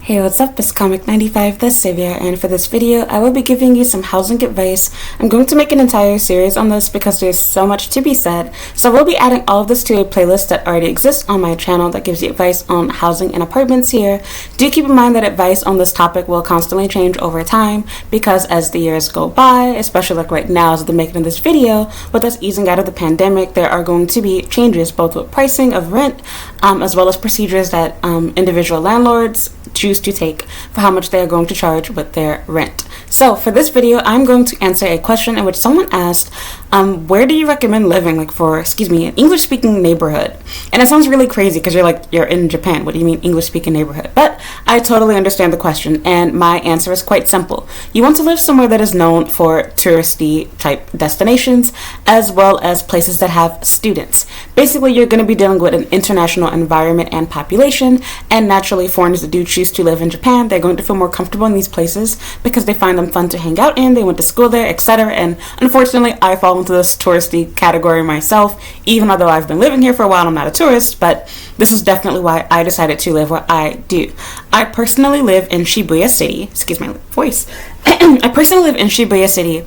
Hey, what's up? It's Comic 95 the Savior, and for this video I will be giving you some housing advice. I'm going to make an entire series on this because there's so much to be said, so we'll be adding all of this to a playlist that already exists on my channel that gives you advice on housing and apartments here. Do keep in mind that advice on this topic will constantly change over time because as the years go by, especially like right now as the making of this video, with us easing out of the pandemic, there are going to be changes both with pricing of rent as well as procedures that individual landlords choose to take for how much they are going to charge with their rent. So for this video, I'm going to answer a question in which someone asked, where do you recommend living, like for, an English-speaking neighborhood? And it sounds really crazy because you're in Japan. What do you mean English-speaking neighborhood? But I totally understand the question, and my answer is quite simple. You want to live somewhere that is known for touristy type destinations, as well as places that have students. Basically, you're going to be dealing with an international environment and population, and naturally foreigners that do choose to live in Japan, they're going to feel more comfortable in these places because they find them fun to hang out in, they went to school there, etc. And unfortunately, I fall into this touristy category myself, even although I've been living here for a while. I'm not a tourist, but this is definitely why I decided to live where I do. I personally live in Shibuya City. Excuse my voice. I personally live in Shibuya City,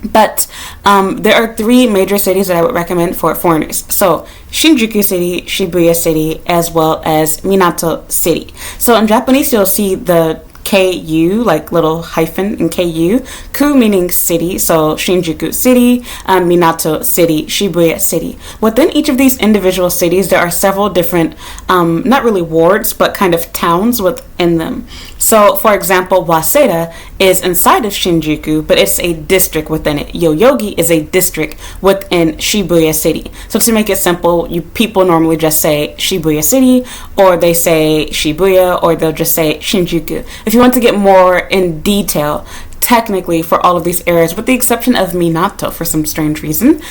but there are three major cities that I would recommend for foreigners. So Shinjuku City, Shibuya City, as well as Minato City. So in Japanese, you'll see the KU, like little hyphen in KU, ku meaning city, so Shinjuku City, Minato City, Shibuya City. Within each of these individual cities, there are several different, not really wards, but kind of towns within them. So, for example, Waseda is inside of Shinjuku, but it's a district within it. Yoyogi is a district within Shibuya City. So to make it simple, people normally just say Shibuya City, or they say Shibuya, or they'll just say Shinjuku. If you want to get more in detail, technically for all of these areas, with the exception of Minato for some strange reason,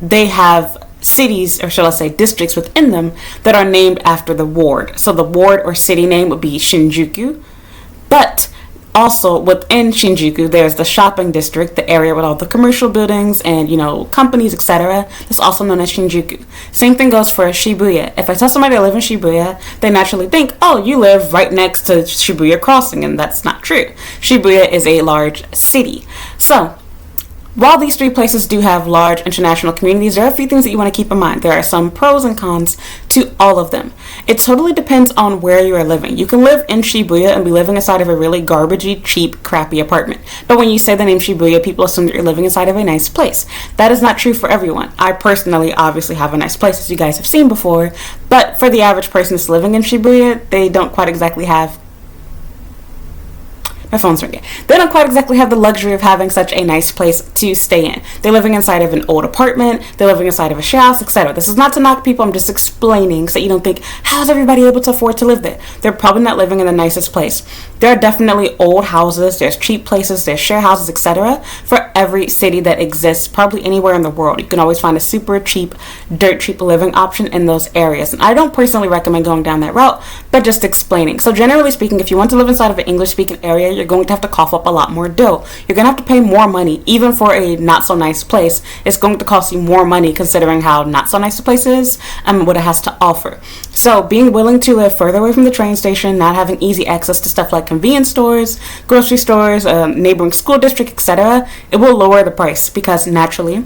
they have cities, or shall I say districts within them that are named after the ward. So the ward or city name would be Shinjuku, but also within Shinjuku there's the shopping district, the area with all the commercial buildings and companies, etc. That's also known as Shinjuku. Same thing goes for Shibuya. If I tell somebody I live in Shibuya, they naturally think, oh, you live right next to Shibuya Crossing, and that's not true. Shibuya is a large city. So while these three places do have large international communities, there are a few things that you want to keep in mind. There are some pros and cons to all of them. It totally depends on where you are living. You can live in Shibuya and be living inside of a really garbagey, cheap, crappy apartment. But when you say the name Shibuya, people assume that you're living inside of a nice place. That is not true for everyone. I personally obviously have a nice place, as you guys have seen before, but for the average person that's living in Shibuya, they don't quite exactly have my phone's ringing. They don't quite exactly have the luxury of having such a nice place to stay in. They're living inside of an old apartment, they're living inside of a share house, etc. This is not to knock people, I'm just explaining so you don't think, how's everybody able to afford to live there? They're probably not living in the nicest place. There are definitely old houses, there's cheap places, there's share houses, etc. for every city that exists, probably anywhere in the world. You can always find a super cheap, dirt cheap living option in those areas. And I don't personally recommend going down that route, but just explaining. So generally speaking, if you want to live inside of an English speaking area, you're going to have to cough up a lot more dough. You're going to have to pay more money. Even for a not so nice place, it's going to cost you more money considering how not so nice the place is and what it has to offer. So being willing to live further away from the train station, not having easy access to stuff like convenience stores, grocery stores, neighboring school district, etc., it will lower the price because naturally,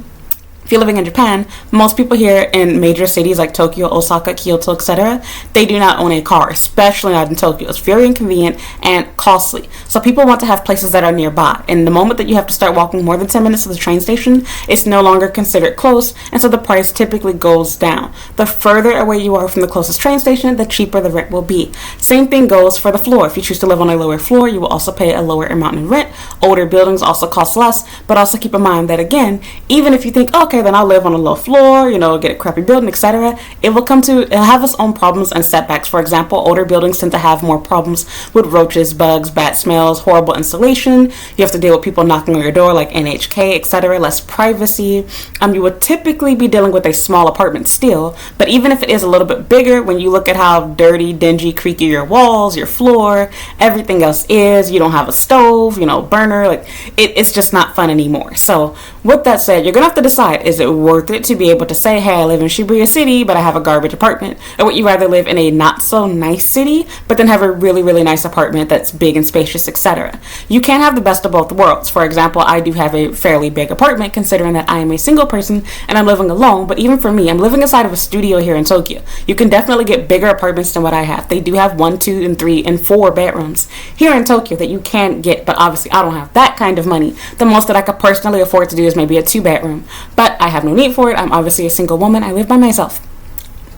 if you're living in Japan, most people here in major cities like Tokyo, Osaka, Kyoto, etc., they do not own a car, especially not in Tokyo. It's very inconvenient and costly. So people want to have places that are nearby. And the moment that you have to start walking more than 10 minutes to the train station, it's no longer considered close, and so the price typically goes down. The further away you are from the closest train station, the cheaper the rent will be. Same thing goes for the floor. If you choose to live on a lower floor, you will also pay a lower amount in rent. Older buildings also cost less, but also keep in mind that again, even if you think, okay, then I'll live on a low floor, get a crappy building, etc., it'll have its own problems and setbacks. For example, older buildings tend to have more problems with roaches, bugs, bad smells, horrible insulation. You have to deal with people knocking on your door like NHK, etc., less privacy. You would typically be dealing with a small apartment still, but even if it is a little bit bigger, when you look at how dirty, dingy, creaky your walls, your floor, everything else is, you don't have a stove, burner, it's just not fun anymore. So with that said, you're gonna have to decide, decide, is it worth it to be able to say, hey, I live in Shibuya City, but I have a garbage apartment? Or would you rather live in a not so nice city, but then have a really, really nice apartment that's big and spacious, etc.? You can't have the best of both worlds. For example, I do have a fairly big apartment considering that I am a single person and I'm living alone, but even for me, I'm living inside of a studio here in Tokyo. You can definitely get bigger apartments than what I have. They do have 1, 2, and 3, and 4 bedrooms here in Tokyo that you can get, but obviously I don't have that kind of money. The most that I could personally afford to do is maybe a 2-bedroom, but I have no need for it. I'm obviously a single woman. I live by myself.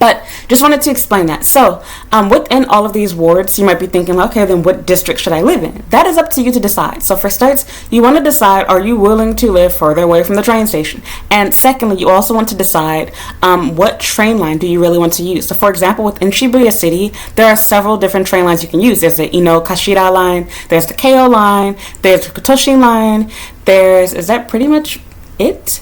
But just wanted to explain that. So within all of these wards, you might be thinking, okay, then what district should I live in? That is up to you to decide. So for starts, you want to decide, are you willing to live further away from the train station? And secondly, you also want to decide what train line do you really want to use. So for example, within Shibuya City, there are several different train lines you can use. There's the Inokashira line, there's the Keio line, there's the Kotoshin line, is that pretty much it?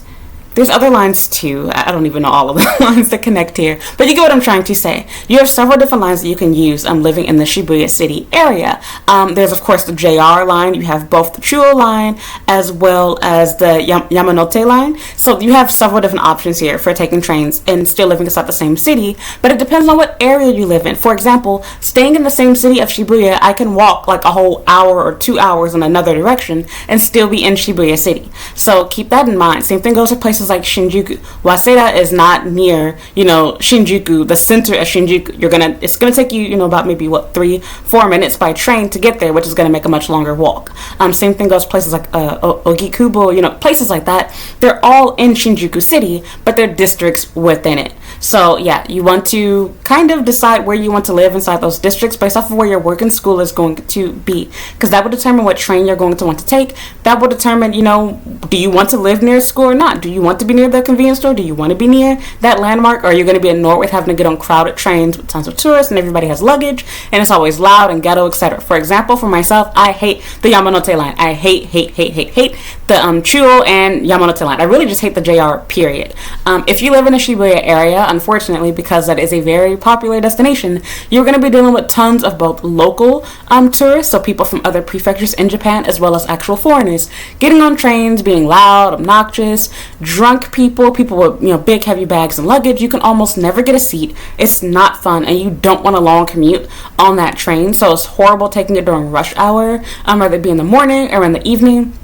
There's other lines too. I don't even know all of the lines that connect here, but you get what I'm trying to say. You have several different lines that you can use living in the Shibuya City area. There's of course the JR line. You have both the Chuo line as well as the Yamanote line. So you have several different options here for taking trains and still living inside the same city, but it depends on what area you live in. For example, staying in the same city of Shibuya, I can walk like a whole hour or 2 hours in another direction and still be in Shibuya City. So keep that in mind. Same thing goes for places like Shinjuku. Waseda is not near, Shinjuku, the center of Shinjuku. It's gonna take you, about maybe 3-4 minutes by train to get there, which is gonna make a much longer walk. Same thing goes places like Ogikubo, places like that. They're all in Shinjuku City, but they're districts within it. So yeah, you want to kind of decide where you want to live inside those districts based off of where your work and school is going to be, because that will determine what train you're going to want to take. That will determine, do you want to live near school or not? Do you want to be near the convenience store? Do you want to be near that landmark? Or are you going to be in Norway having to get on crowded trains with tons of tourists and everybody has luggage and it's always loud and ghetto, etc.? For example, for myself, I hate the Yamanote line. I hate the Chuo and Yamanote line. I really just hate the JR, period. If you live in the Shibuya area, unfortunately, because that is a very popular destination, you're going to be dealing with tons of both local tourists, so people from other prefectures in Japan, as well as actual foreigners, getting on trains, being loud, obnoxious, drunk people with big heavy bags and luggage. You can almost never get a seat. It's not fun, and you don't want a long commute on that train, so it's horrible taking it during rush hour, whether it be in the morning or in the evening.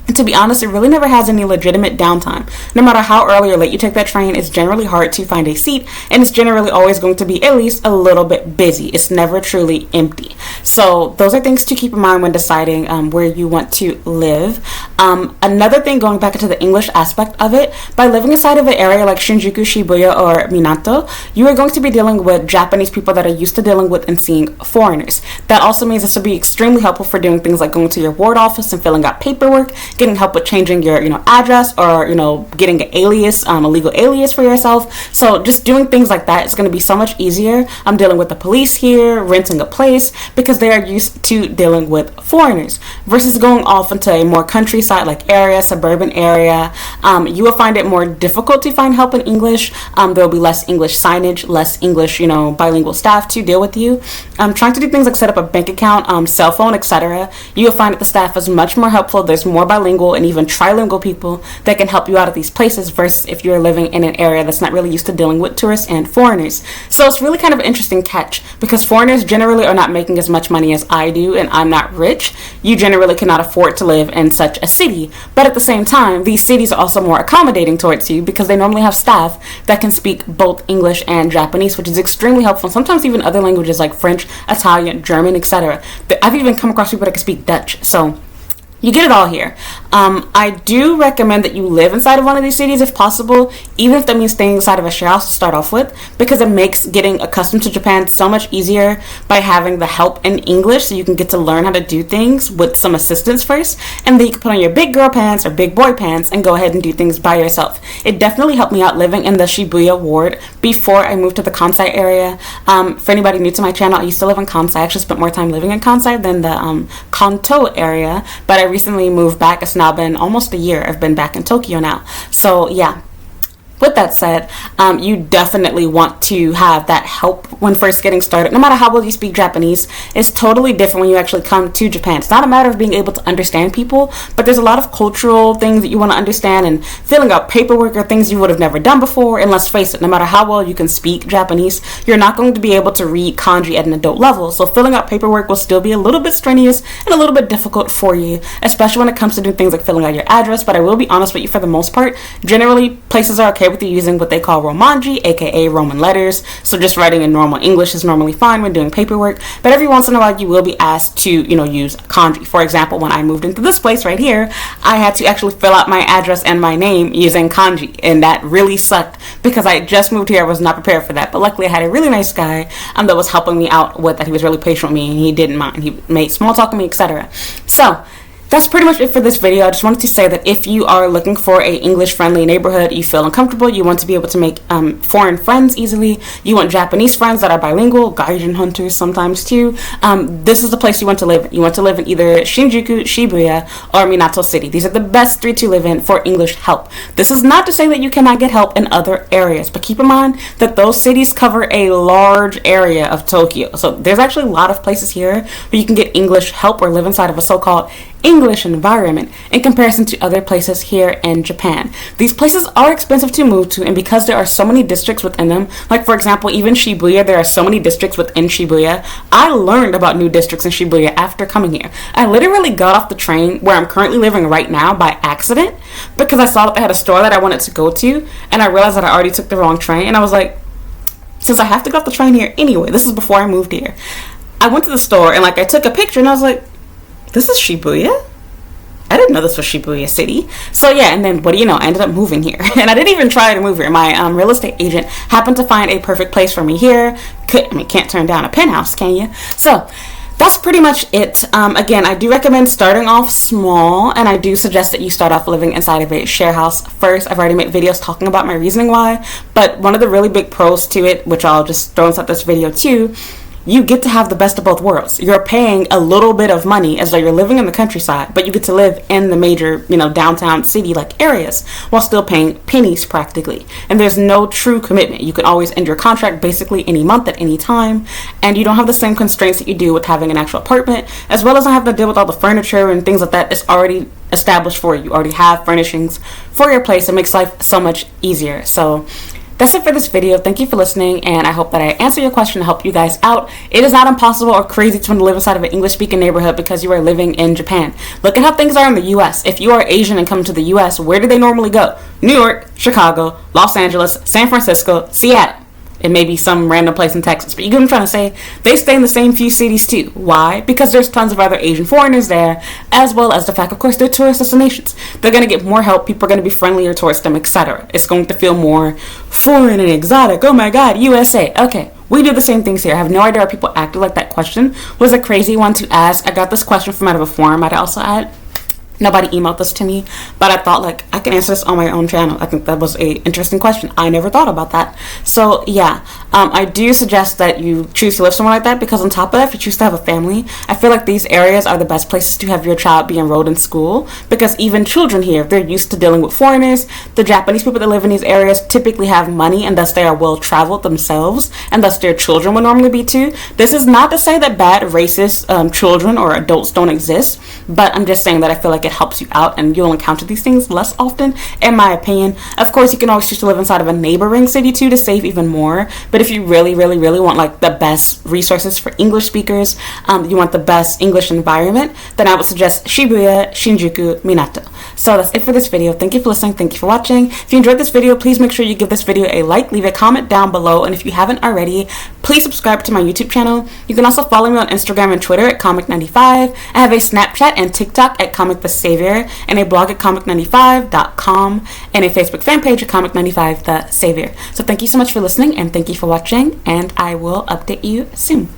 And to be honest, it really never has any legitimate downtime. No matter how early or late you take that train, it's generally hard to find a seat, and it's generally always going to be at least a little bit busy. It's never truly empty. So those are things to keep in mind when deciding where you want to live. Another thing, going back into the English aspect of it, by living inside of an area like Shinjuku, Shibuya, or Minato, you are going to be dealing with Japanese people that are used to dealing with and seeing foreigners. That also means this will be extremely helpful for doing things like going to your ward office and filling out paperwork, getting help with changing your address, or getting an alias, a legal alias for yourself. So just doing things like that is going to be so much easier. I'm dealing with the police here, renting a place, because they are used to dealing with foreigners, versus going off into a more countryside like area, suburban area. You will find it more difficult to find help in English. There will be less English signage, less English bilingual staff to deal with you. Trying to do things like set up a bank account, cell phone, etc. You will find that the staff is much more helpful. There's more bilingual and even trilingual people that can help you out at these places, versus if you're living in an area that's not really used to dealing with tourists and foreigners. So it's really kind of an interesting catch, because foreigners generally are not making as much money as I do, and I'm not rich. You generally cannot afford to live in such a city, but at the same time, these cities are also more accommodating towards you because they normally have staff that can speak both English and Japanese, which is extremely helpful. Sometimes even other languages like French, Italian, German, etc. I've even come across people that can speak Dutch. So you get it all here. I do recommend that you live inside of one of these cities if possible, even if that means staying inside of a share house to start off with, because it makes getting accustomed to Japan so much easier by having the help in English, so you can get to learn how to do things with some assistance first, and then you can put on your big girl pants or big boy pants and go ahead and do things by yourself. It definitely helped me out living in the Shibuya ward before I moved to the Kansai area. For anybody new to my channel, I used to live in Kansai. I actually spent more time living in Kansai than the Kanto area, but I recently moved back. It's now been almost a year. I've been back in Tokyo now. So yeah, With that said, you definitely want to have that help when first getting started. No matter how well you speak Japanese, it's totally different when you actually come to Japan. It's not a matter of being able to understand people, but there's a lot of cultural things that you want to understand, and filling out paperwork are things you would have never done before. And let's face it, no matter how well you can speak Japanese, you're not going to be able to read kanji at an adult level. So filling out paperwork will still be a little bit strenuous and a little bit difficult for you, especially when it comes to doing things like filling out your address. But I will be honest with you, for the most part, generally places are okay with you using what they call Romanji, aka Roman letters. So just writing in normal English is normally fine when doing paperwork, but every once in a while you will be asked to, use kanji. For example, when I moved into this place right here, I had to actually fill out my address and my name using kanji, and that really sucked because I just moved here. I was not prepared for that, but luckily I had a really nice guy that was helping me out with that. He was really patient with me and he didn't mind. He made small talk with me, etc. So that's pretty much it for this video. I just wanted to say that if you are looking for a English-friendly neighborhood, you feel uncomfortable, you want to be able to make foreign friends easily, you want Japanese friends that are bilingual, gaijin hunters sometimes too, this is the place you want to live in. You want to live in either Shinjuku, Shibuya, or Minato City. These are the best 3 to live in for English help. This is not to say that you cannot get help in other areas, but keep in mind that those cities cover a large area of Tokyo. So there's actually a lot of places here where you can get English help or live inside of a so-called English environment in comparison to other places here in Japan. These places are expensive to move to, and because there are so many districts within them, like for example even Shibuya, there are so many districts within Shibuya. I learned about new districts in Shibuya after coming here. I literally got off the train where I'm currently living right now by accident because I saw that they had a store that I wanted to go to, and I realized that I already took the wrong train, and I was like, since I have to get off the train here anyway, this is before I moved here, I went to the store and I took a picture and I was like, this is Shibuya? I didn't know this was Shibuya City. So yeah, and then what do you know, I ended up moving here. And I didn't even try to move here. My real estate agent happened to find a perfect place for me here. Can't turn down a penthouse, can you? So that's pretty much it. Again, I do recommend starting off small, and I do suggest that you start off living inside of a share house first. I've already made videos talking about my reasoning why, but one of the really big pros to it, which I'll just throw inside this video too, you get to have the best of both worlds. You're paying a little bit of money as though you're living in the countryside, but you get to live in the major, downtown city-like areas while still paying pennies practically. And there's no true commitment. You can always end your contract basically any month at any time, and you don't have the same constraints that you do with having an actual apartment, as well as not having to deal with all the furniture and things like that. It's already established for you. You already have furnishings for your place. It makes life so much easier. So that's it for this video. Thank you for listening, and I hope that I answered your question to help you guys out. It is not impossible or crazy to live inside of an English-speaking neighborhood because you are living in Japan. Look at how things are in the U.S. If you are Asian and come to the U.S., where do they normally go? New York, Chicago, Los Angeles, San Francisco, Seattle. It may be some random place in Texas, but you get what I'm trying to say? They stay in the same few cities too. Why? Because there's tons of other Asian foreigners there, as well as the fact, of course, they're tourist destinations. They're going to get more help, people are going to be friendlier towards them, etc. It's going to feel more foreign and exotic. Oh my god, USA. Okay, we do the same things here. I have no idea why people acted like that question was a crazy one to ask. I got this question from out of a forum I'd also had. Nobody emailed this to me, but I thought I can answer this on my own channel. I think that was a interesting question. I never thought about that. So yeah, I do suggest that you choose to live somewhere like that, because on top of that, if you choose to have a family, I feel like these areas are the best places to have your child be enrolled in school, because even children here, they're used to dealing with foreigners. The Japanese people that live in these areas typically have money, and thus they are well traveled themselves, and thus their children would normally be too. This is not to say that bad racist children or adults don't exist, but I'm just saying that I feel like it helps you out and you'll encounter these things less often, in my opinion. Of course, you can always choose to live inside of a neighboring city too to save even more, but if you really want the best resources for English speakers, you want the best English environment, then I would suggest Shibuya, Shinjuku, Minato. So that's it for this video. Thank you for listening. Thank you for watching. If you enjoyed this video, please make sure you give this video a like, leave a comment down below, and if you haven't already, please subscribe to my YouTube channel. You can also follow me on Instagram and Twitter at Comic95. I have a Snapchat and TikTok at Comic the Savior, and a blog at comic95.com, and a Facebook fan page at Comic95 the Savior. So thank you so much for listening, and thank you for watching, and I will update you soon.